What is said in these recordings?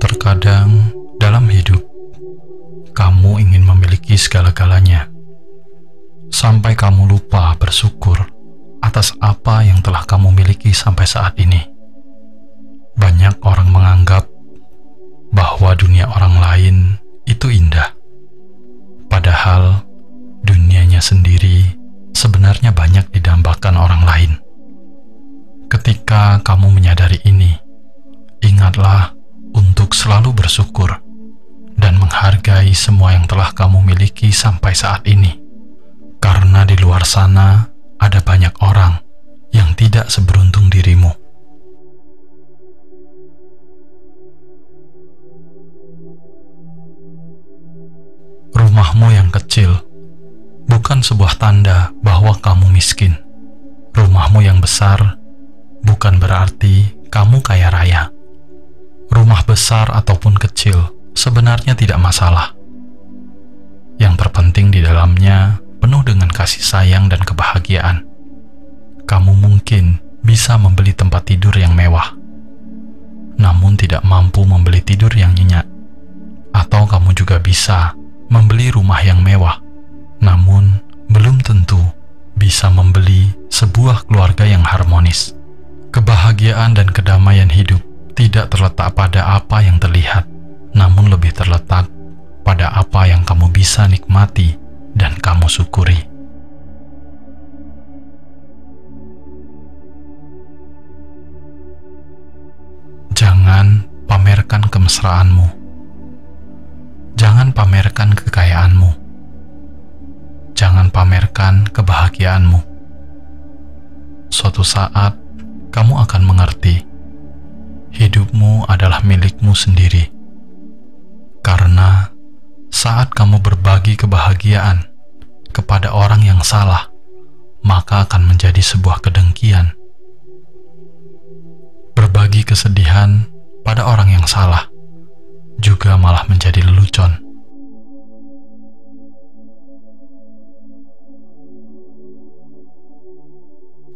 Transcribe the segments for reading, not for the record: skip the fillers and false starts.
Terkadang dalam hidup, kamu ingin memiliki segala-galanya, sampai kamu lupa bersyukur atas apa yang telah kamu miliki sampai saat ini. Banyak orang menganggap bahwa dunia orang lain itu indah, padahal dunianya sendiri sebenarnya banyak didambakan orang lain. Ketika kamu menyadari ini, ingatlah untuk selalu bersyukur dan menghargai semua yang telah kamu miliki sampai saat ini. Karena di luar sana ada banyak orang yang tidak seberuntung dirimu. Rumahmu yang kecil bukan sebuah tanda bahwa kamu miskin. Rumahmu yang besar bukan berarti kamu kaya raya. Rumah besar ataupun kecil sebenarnya tidak masalah. Yang terpenting di dalamnya penuh dengan kasih sayang dan kebahagiaan. Kamu mungkin bisa membeli tempat tidur yang mewah, namun tidak mampu membeli tidur yang nyenyak. Atau kamu juga bisa membeli rumah yang mewah, namun belum tentu bisa membeli sebuah keluarga yang harmonis. Kebahagiaan dan kedamaian hidup tidak terletak pada apa yang terlihat, namun lebih terletak pada apa yang kamu bisa nikmati dan kamu syukuri. Jangan pamerkan kemesraanmu. Jangan pamerkan kekayaanmu. Jangan pamerkan kebahagiaanmu. Suatu saat, kamu akan mengerti hidupmu adalah milikmu sendiri. Karena saat kamu berbagi kebahagiaan kepada orang yang salah, maka akan menjadi sebuah kedengkian. Berbagi kesedihan pada orang yang salah juga malah menjadi lelucon.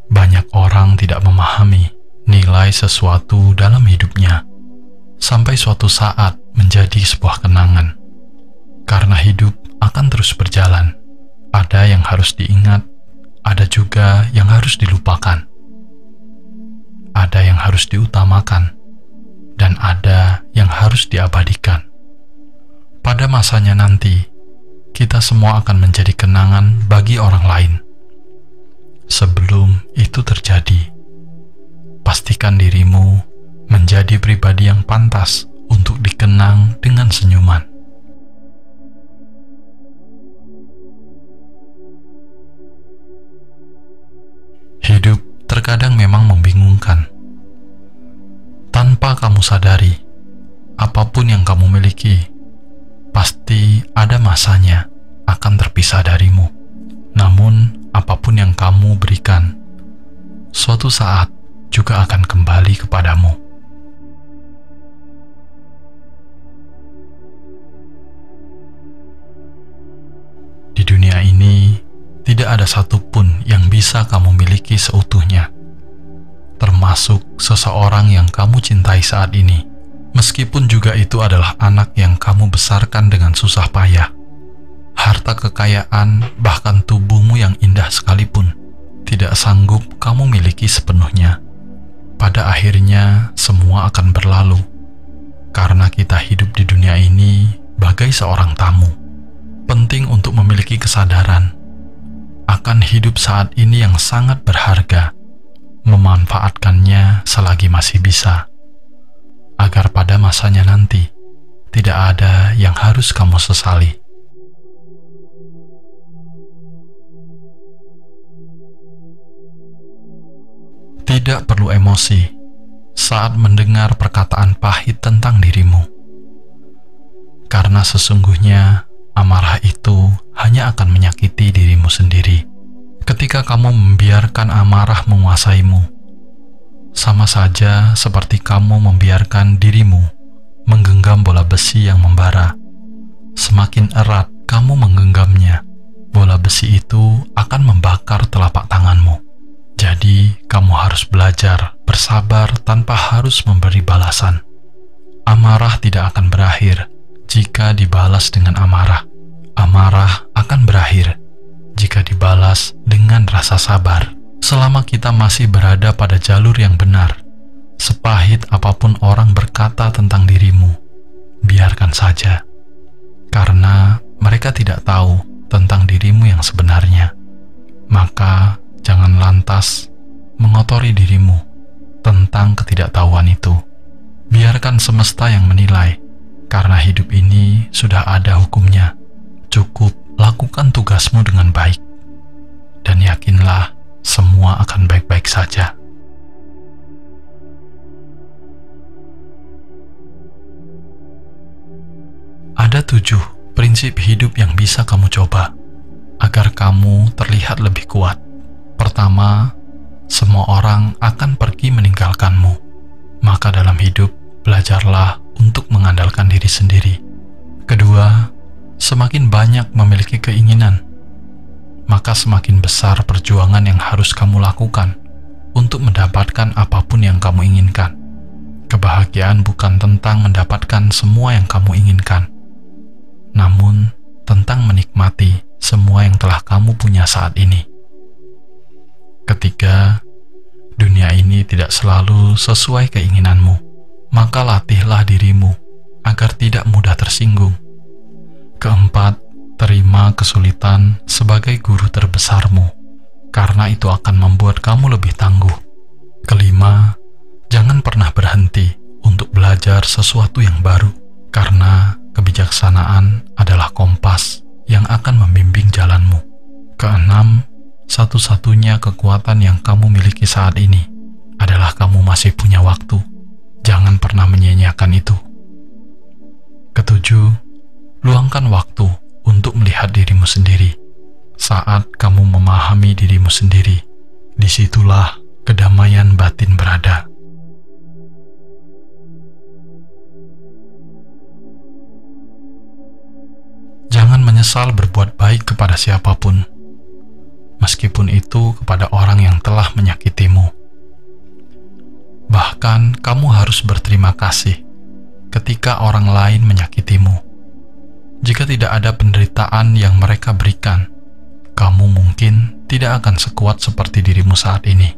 Banyak orang tidak memahami nilai sesuatu dalam hidupnya sampai suatu saat menjadi sebuah kenangan. Karena hidup akan terus berjalan, ada yang harus diingat, ada juga yang harus dilupakan, ada yang harus diutamakan, dan ada yang harus diabadikan. Pada masanya nanti, kita semua akan menjadi kenangan bagi orang lain. Sebelum itu terjadi, pastikan dirimu menjadi pribadi yang pantas untuk dikenang dengan senyuman. Hidup terkadang memang membingungkan. Tanpa kamu sadari, apapun yang kamu miliki pasti ada masanya akan terpisah darimu. Namun, apapun yang kamu berikan, suatu saat juga akan kembali kepadamu. Di dunia ini, tidak ada satupun yang bisa kamu miliki seutuhnya, termasuk seseorang yang kamu cintai saat ini, meskipun juga itu adalah anak yang kamu besarkan dengan susah payah. Harta kekayaan, bahkan tubuhmu yang indah sekalipun, tidak sanggup kamu miliki sepenuhnya. Pada akhirnya, semua akan berlalu, karena kita hidup di dunia ini bagai seorang tamu. Penting untuk memiliki kesadaran akan hidup saat ini yang sangat berharga, memanfaatkannya selagi masih bisa, agar pada masanya nanti tidak ada yang harus kamu sesali. Tidak perlu emosi saat mendengar perkataan pahit tentang dirimu, karena sesungguhnya amarah itu hanya akan menyakiti dirimu sendiri. Ketika kamu membiarkan amarah menguasaimu, sama saja seperti kamu membiarkan dirimu menggenggam bola besi yang membara. Semakin erat kamu menggenggamnya, bola besi itu akan membakar telapak tanganmu. Jadi, kamu harus belajar bersabar tanpa harus memberi balasan. Amarah tidak akan berakhir jika dibalas dengan amarah. Amarah akan berakhir jika dibalas dengan rasa sabar. Selama kita masih berada pada jalur yang benar, sepahit apapun orang berkata tentang dirimu, biarkan saja. Karena mereka tidak tahu tentang dirimu yang sebenarnya. Maka jangan lantas mengotori dirimu tentang ketidaktahuan itu. Biarkan semesta yang menilai, karena hidup ini sudah ada hukumnya. Cukup lakukan tugasmu dengan baik, dan yakinlah semua akan baik-baik saja. Ada 7 prinsip hidup yang bisa kamu coba agar kamu terlihat lebih kuat. Pertama, semua orang akan pergi meninggalkanmu. Maka dalam hidup, belajarlah untuk mengandalkan diri sendiri. Kedua, semakin banyak memiliki keinginan, maka semakin besar perjuangan yang harus kamu lakukan untuk mendapatkan apapun yang kamu inginkan. Kebahagiaan bukan tentang mendapatkan semua yang kamu inginkan, namun tentang menikmati semua yang telah kamu punya saat ini. Ketiga, dunia ini tidak selalu sesuai keinginanmu, maka latihlah dirimu agar tidak mudah tersinggung. Keempat, terima kesulitan sebagai guru terbesarmu, karena itu akan membuat kamu lebih tangguh. Kelima, jangan pernah berhenti untuk belajar sesuatu yang baru, karena kebijaksanaan adalah kompas yang akan membimbing jalanmu. Keenam, satu-satunya kekuatan yang kamu miliki saat ini adalah kamu masih punya waktu. Jangan pernah menyia-nyiakan itu. Ketujuh, luangkan waktu untuk melihat dirimu sendiri. Saat kamu memahami dirimu sendiri, disitulah kedamaian batin berada. Jangan menyesal berbuat baik kepada siapapun, meskipun itu kepada orang yang telah menyakitimu. Bahkan kamu harus berterima kasih ketika orang lain menyakitimu. Jika tidak ada penderitaan yang mereka berikan, kamu mungkin tidak akan sekuat seperti dirimu saat ini.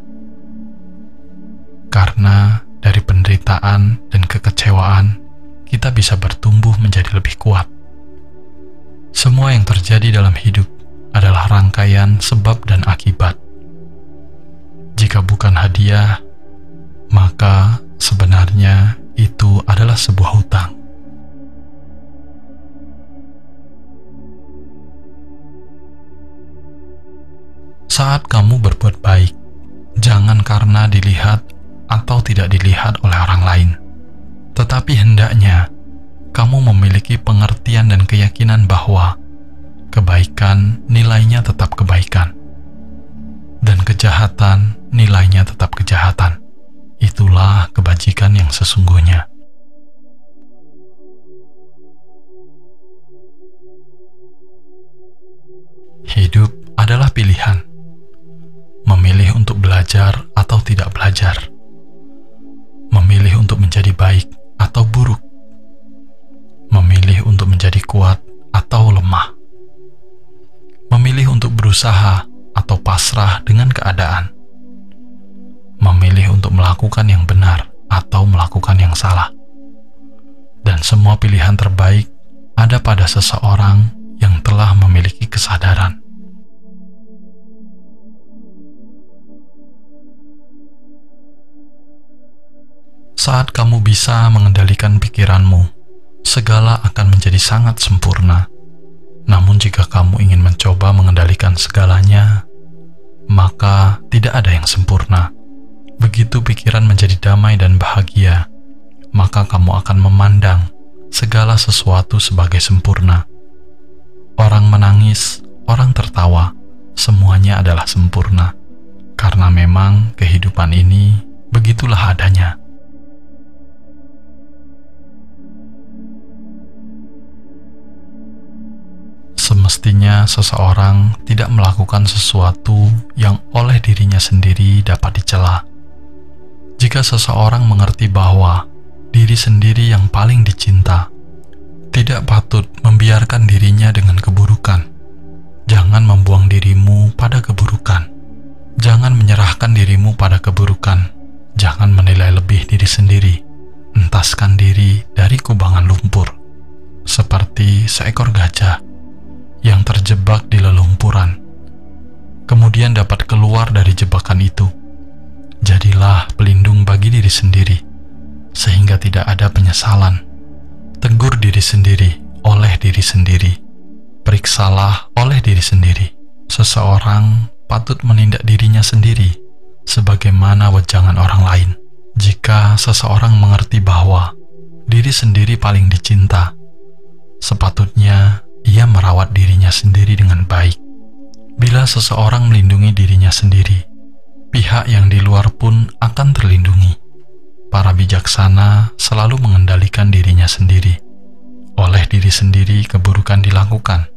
Karena dari penderitaan dan kekecewaan, kita bisa bertumbuh menjadi lebih kuat. Semua yang terjadi dalam hidup adalah rangkaian sebab dan akibat. Jika bukan hadiah, maka sebenarnya itu adalah sebuah hutang. Saat kamu berbuat baik, jangan karena dilihat atau tidak dilihat oleh orang lain, tetapi hendaknya kamu memiliki pengertian dan keyakinan bahwa kebaikan nilainya tetap kebaikan, dan kejahatan nilainya tetap kejahatan. Itulah kebajikan yang sesungguhnya. Hidup adalah pilihan. Memilih untuk belajar atau tidak belajar. Memilih untuk menjadi baik atau buruk. Memilih untuk menjadi kuat atau lemah. Memilih untuk berusaha atau pasrah dengan keadaan. Memilih untuk melakukan yang benar atau melakukan yang salah. Dan semua pilihan terbaik ada pada seseorang yang telah memiliki kesadaran. Saat kamu bisa mengendalikan pikiranmu, segala akan menjadi sangat sempurna. Namun jika kamu ingin mencoba mengendalikan segalanya, maka tidak ada yang sempurna. Begitu pikiran menjadi damai dan bahagia, maka kamu akan memandang segala sesuatu sebagai sempurna. Orang menangis, orang tertawa, semuanya adalah sempurna. Karena memang kehidupan ini begitulah adanya. Semestinya seseorang tidak melakukan sesuatu yang oleh dirinya sendiri dapat dicela. Jika seseorang mengerti bahwa diri sendiri yang paling dicinta, tidak patut membiarkan dirinya dengan keburukan. Jangan membuang dirimu pada keburukan. Jangan menyerahkan dirimu pada keburukan. Jangan menilai lebih diri sendiri. Entaskan diri dari kubangan lumpur, seperti seekor gajah yang terjebak di lelumpuran, kemudian dapat keluar dari jebakan itu. Jadilah pelindung bagi diri sendiri, sehingga tidak ada penyesalan. Tegur diri sendiri oleh diri sendiri. Periksalah oleh diri sendiri. Seseorang patut menindak dirinya sendiri, sebagaimana wejangan orang lain. Jika seseorang mengerti bahwa diri sendiri paling dicinta, sepatutnya ia merawat dirinya sendiri dengan baik. Bila seseorang melindungi dirinya sendiri, pihak yang di luar pun akan terlindungi. Para bijaksana selalu mengendalikan dirinya sendiri. Oleh diri sendiri keburukan dilakukan.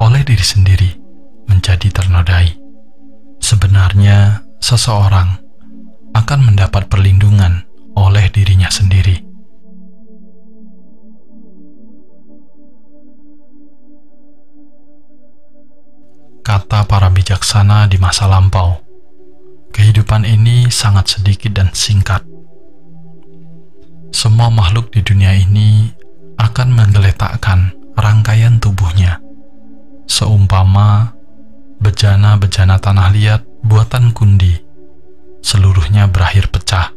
Oleh diri sendiri menjadi ternodai. Sebenarnya seseorang akan mendapat perlindungan oleh dirinya sendiri. Kata para bijaksana di masa lampau, kehidupan ini sangat sedikit dan singkat. Semua makhluk di dunia ini akan menggeletakkan rangkaian tubuhnya, seumpama bejana-bejana tanah liat buatan kundi, seluruhnya berakhir pecah.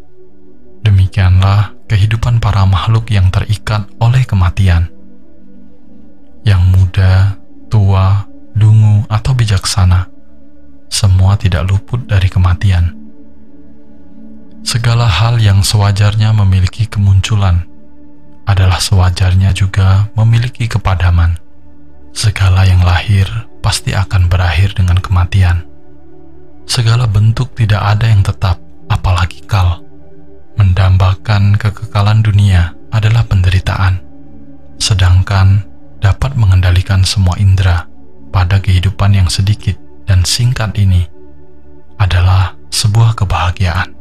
Demikianlah kehidupan para makhluk yang terikat oleh kematian. Yang muda, tua, dungu, atau bijaksana, semua tidak luput dari kematian. Segala hal yang sewajarnya memiliki kemunculan adalah sewajarnya juga memiliki kepadaman. Segala yang lahir pasti akan berakhir dengan kematian. Segala bentuk tidak ada yang tetap, apalagi kal. Mendambakan kekekalan dunia adalah penderitaan, sedangkan dapat mengendalikan semua indera pada kehidupan yang sedikit dan singkat ini adalah sebuah kebahagiaan.